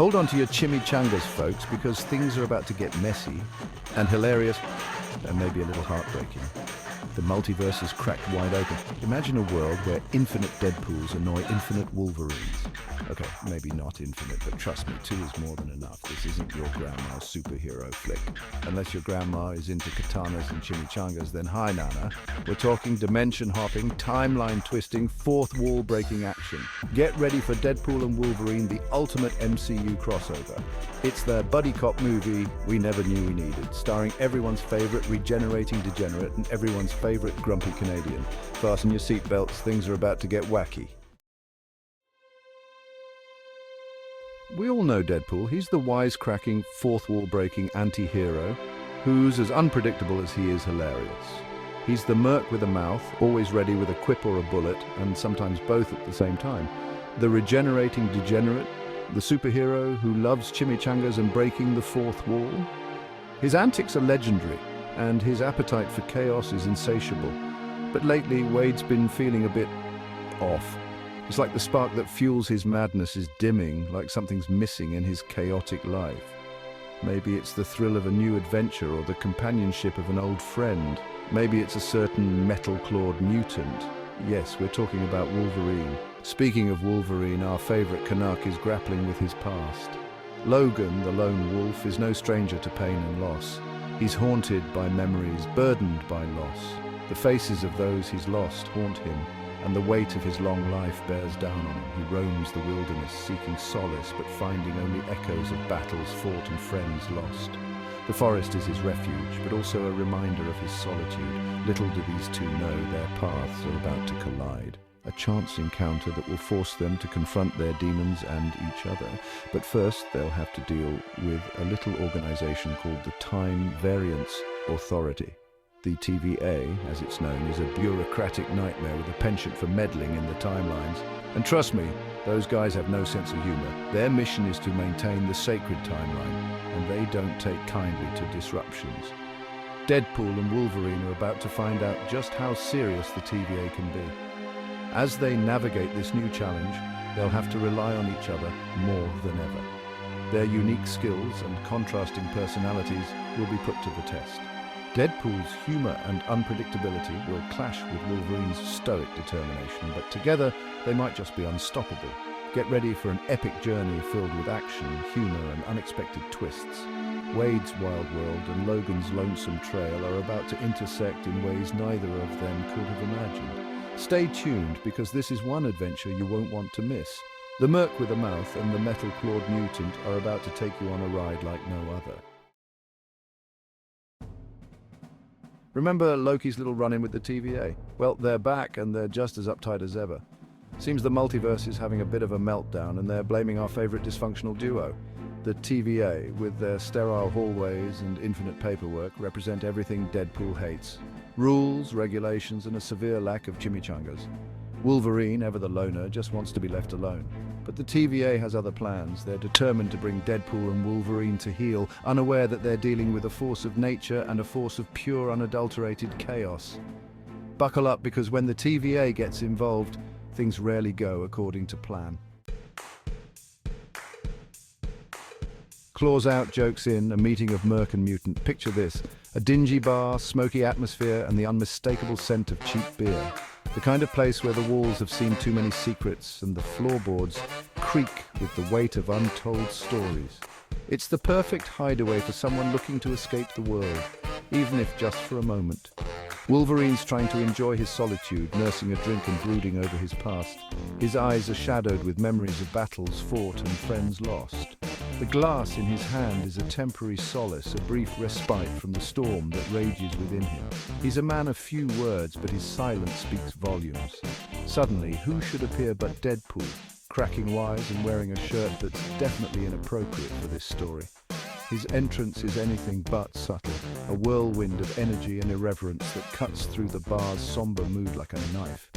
Hold on to your chimichangas, folks, because things are about to get messy and hilarious and maybe a little heartbreaking. The multiverse is cracked wide open. Imagine a world where infinite Deadpools annoy infinite Wolverines. Okay, maybe not infinite, but trust me, 2 is more than enough. This isn't your grandma's superhero flick. Unless your grandma is into katanas and chimichangas, then hi, Nana. We're talking dimension-hopping, timeline-twisting, fourth-wall-breaking action. Get ready for Deadpool and Wolverine, the ultimate MCU crossover. It's the buddy cop movie we never knew we needed, starring everyone's favorite regenerating degenerate and everyone's favorite grumpy Canadian. Fasten your seatbelts, things are about to get wacky. We all know Deadpool. He's the wisecracking, fourth-wall-breaking anti-hero who's as unpredictable as he is hilarious. He's the merc with a mouth, always ready with a quip or a bullet, and sometimes both at the same time. The regenerating degenerate, the superhero who loves chimichangas and breaking the fourth wall. His antics are legendary, and his appetite for chaos is insatiable. But lately, Wade's been feeling a bit off. It's like the spark that fuels his madness is dimming, like something's missing in his chaotic life. Maybe it's the thrill of a new adventure or the companionship of an old friend. Maybe it's a certain metal-clawed mutant. Yes, we're talking about Wolverine. Speaking of Wolverine, our favorite Canuck is grappling with his past. Logan, the lone wolf, is no stranger to pain and loss. He's haunted by memories, burdened by loss. The faces of those he's lost haunt him, and the weight of his long life bears down on him. He roams the wilderness, seeking solace, but finding only echoes of battles fought and friends lost. The forest is his refuge, but also a reminder of his solitude. Little do these two know their paths are about to collide. A chance encounter that will force them to confront their demons and each other. But first, they'll have to deal with a little organization called the Time Variance Authority. The TVA, as it's known, is a bureaucratic nightmare with a penchant for meddling in the timelines. And trust me, those guys have no sense of humor. Their mission is to maintain the sacred timeline, and they don't take kindly to disruptions. Deadpool and Wolverine are about to find out just how serious the TVA can be. As they navigate this new challenge, they'll have to rely on each other more than ever. Their unique skills and contrasting personalities will be put to the test. Deadpool's humor and unpredictability will clash with Wolverine's stoic determination, but together they might just be unstoppable. Get ready for an epic journey filled with action, humor, and unexpected twists. Wade's wild world and Logan's lonesome trail are about to intersect in ways neither of them could have imagined. Stay tuned, because this is one adventure you won't want to miss. The Merc with a Mouth and the Metal-Clawed Mutant are about to take you on a ride like no other. Remember Loki's little run-in with the TVA? Well, they're back and they're just as uptight as ever. Seems the multiverse is having a bit of a meltdown and they're blaming our favorite dysfunctional duo. The TVA, with their sterile hallways and infinite paperwork, represent everything Deadpool hates. Rules, regulations, and a severe lack of chimichangas. Wolverine, ever the loner, just wants to be left alone. But the TVA has other plans. They're determined to bring Deadpool and Wolverine to heel, unaware that they're dealing with a force of nature and a force of pure, unadulterated chaos. Buckle up, because when the TVA gets involved, things rarely go according to plan. Claws out, jokes in, a meeting of Merc and Mutant. Picture this: a dingy bar, smoky atmosphere, and the unmistakable scent of cheap beer. The kind of place where the walls have seen too many secrets and the floorboards creak with the weight of untold stories. It's the perfect hideaway for someone looking to escape the world, even if just for a moment. Wolverine's trying to enjoy his solitude, nursing a drink and brooding over his past. His eyes are shadowed with memories of battles fought and friends lost. The glass in his hand is a temporary solace, a brief respite from the storm that rages within him. He's a man of few words, but his silence speaks volumes. Suddenly, who should appear but Deadpool, cracking wise and wearing a shirt that's definitely inappropriate for this story. His entrance is anything but subtle, a whirlwind of energy and irreverence that cuts through the bar's somber mood like a knife.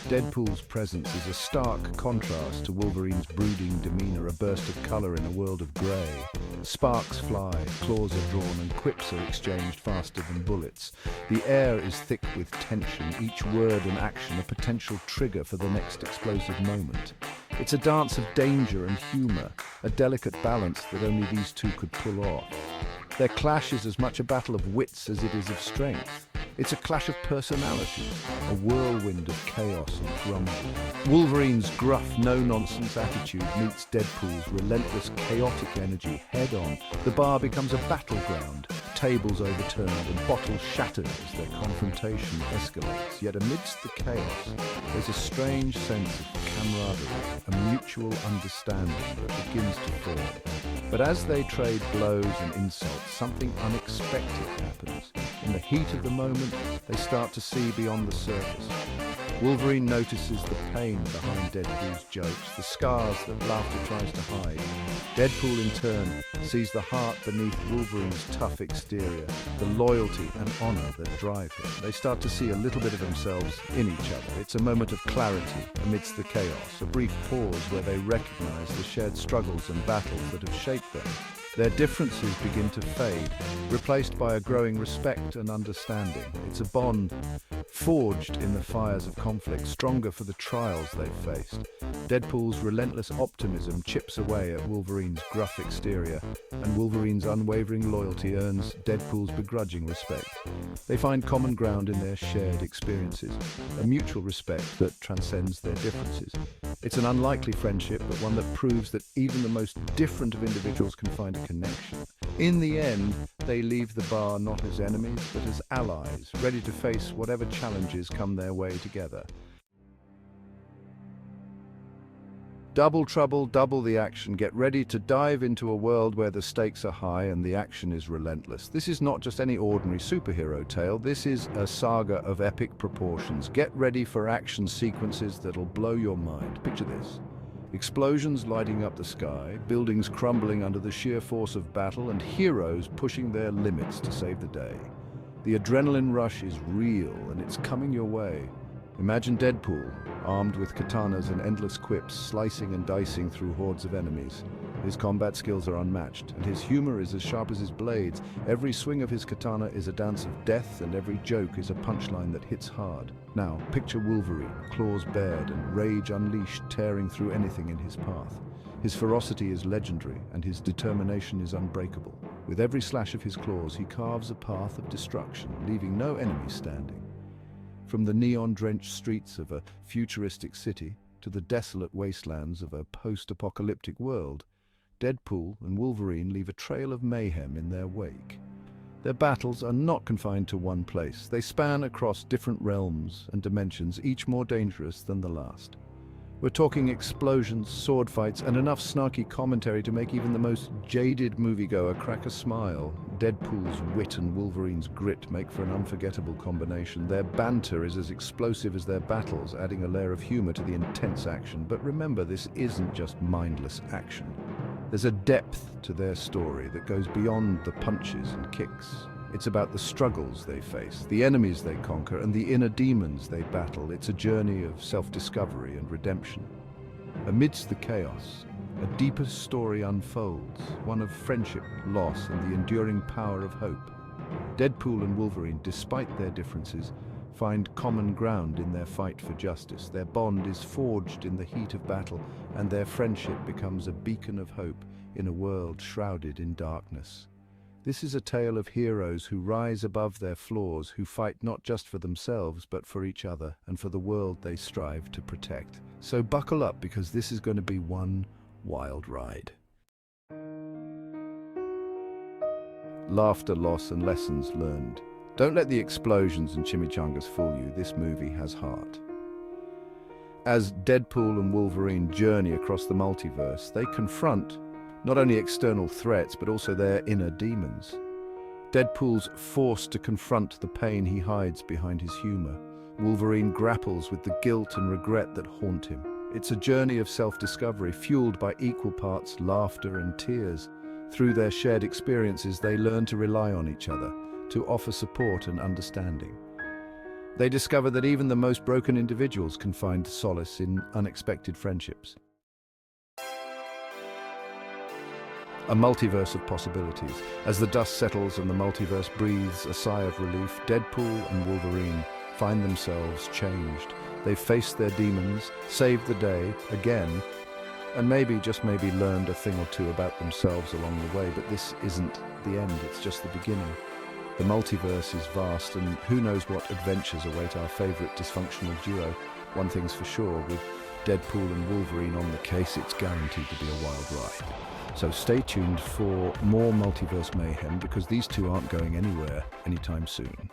Deadpool's presence is a stark contrast to Wolverine's brooding demeanor, a burst of color in a world of grey. Sparks fly, claws are drawn, and quips are exchanged faster than bullets. The air is thick with tension, each word and action a potential trigger for the next explosive moment. It's a dance of danger and humor, a delicate balance that only these two could pull off. Their clash is as much a battle of wits as it is of strength. It's a clash of personalities, a whirlwind of chaos and grumble. Wolverine's gruff, no-nonsense attitude meets Deadpool's relentless, chaotic energy head-on. The bar becomes a battleground, tables overturned and bottles shattered as their confrontation escalates. Yet amidst the chaos, there's a strange sense of camaraderie, a mutual understanding that begins to form. But as they trade blows and insults, something unexpected happens. In the heat of the moment, they start to see beyond the surface. Wolverine notices the pain behind Deadpool's jokes, the scars that laughter tries to hide. Deadpool, in turn, sees the heart beneath Wolverine's tough exterior, the loyalty and honor that drive him. They start to see a little bit of themselves in each other. It's a moment of clarity amidst the chaos, a brief pause where they recognize the shared struggles and battles that have shaped them. Their differences begin to fade, replaced by a growing respect and understanding. It's a bond forged in the fires of conflict, stronger for the trials they've faced. Deadpool's relentless optimism chips away at Wolverine's gruff exterior, and Wolverine's unwavering loyalty earns Deadpool's begrudging respect. They find common ground in their shared experiences, a mutual respect that transcends their differences. It's an unlikely friendship, but one that proves that even the most different of individuals can find a connection. In the end, they leave the bar not as enemies, but as allies, ready to face whatever challenges come their way together. Double trouble, double the action. Get ready to dive into a world where the stakes are high and the action is relentless. This is not just any ordinary superhero tale. This is a saga of epic proportions. Get ready for action sequences that'll blow your mind. Picture this. Explosions lighting up the sky, buildings crumbling under the sheer force of battle, and heroes pushing their limits to save the day. The adrenaline rush is real, and it's coming your way. Imagine Deadpool, armed with katanas and endless quips, slicing and dicing through hordes of enemies. His combat skills are unmatched, and his humor is as sharp as his blades. Every swing of his katana is a dance of death, and every joke is a punchline that hits hard. Now, picture Wolverine, claws bared and rage unleashed, tearing through anything in his path. His ferocity is legendary, and his determination is unbreakable. With every slash of his claws, he carves a path of destruction, leaving no enemies standing. From the neon-drenched streets of a futuristic city to the desolate wastelands of a post-apocalyptic world, Deadpool and Wolverine leave a trail of mayhem in their wake. Their battles are not confined to one place. They span across different realms and dimensions, each more dangerous than the last. We're talking explosions, sword fights, and enough snarky commentary to make even the most jaded moviegoer crack a smile. Deadpool's wit and Wolverine's grit make for an unforgettable combination. Their banter is as explosive as their battles, adding a layer of humor to the intense action. But remember, this isn't just mindless action. There's a depth to their story that goes beyond the punches and kicks. It's about the struggles they face, the enemies they conquer, and the inner demons they battle. It's a journey of self-discovery and redemption. Amidst the chaos, a deeper story unfolds, one of friendship, loss, and the enduring power of hope. Deadpool and Wolverine, despite their differences, find common ground in their fight for justice. Their bond is forged in the heat of battle, and their friendship becomes a beacon of hope in a world shrouded in darkness. This is a tale of heroes who rise above their flaws, who fight not just for themselves, but for each other and for the world they strive to protect. So buckle up, because this is going to be one wild ride. Laughter, loss, and lessons learned. Don't let the explosions and chimichangas fool you. This movie has heart. As Deadpool and Wolverine journey across the multiverse, they confront not only external threats, but also their inner demons. Deadpool's forced to confront the pain he hides behind his humor. Wolverine grapples with the guilt and regret that haunt him. It's a journey of self-discovery, fueled by equal parts laughter and tears. Through their shared experiences, they learn to rely on each other, to offer support and understanding. They discover that even the most broken individuals can find solace in unexpected friendships. A multiverse of possibilities. As the dust settles and the multiverse breathes a sigh of relief, Deadpool and Wolverine find themselves changed. They've faced their demons, saved the day again, and maybe, just maybe, learned a thing or two about themselves along the way, but this isn't the end, it's just the beginning. The multiverse is vast, and who knows what adventures await our favourite dysfunctional duo. One thing's for sure, with Deadpool and Wolverine on the case, it's guaranteed to be a wild ride. So stay tuned for more multiverse mayhem, because these two aren't going anywhere anytime soon.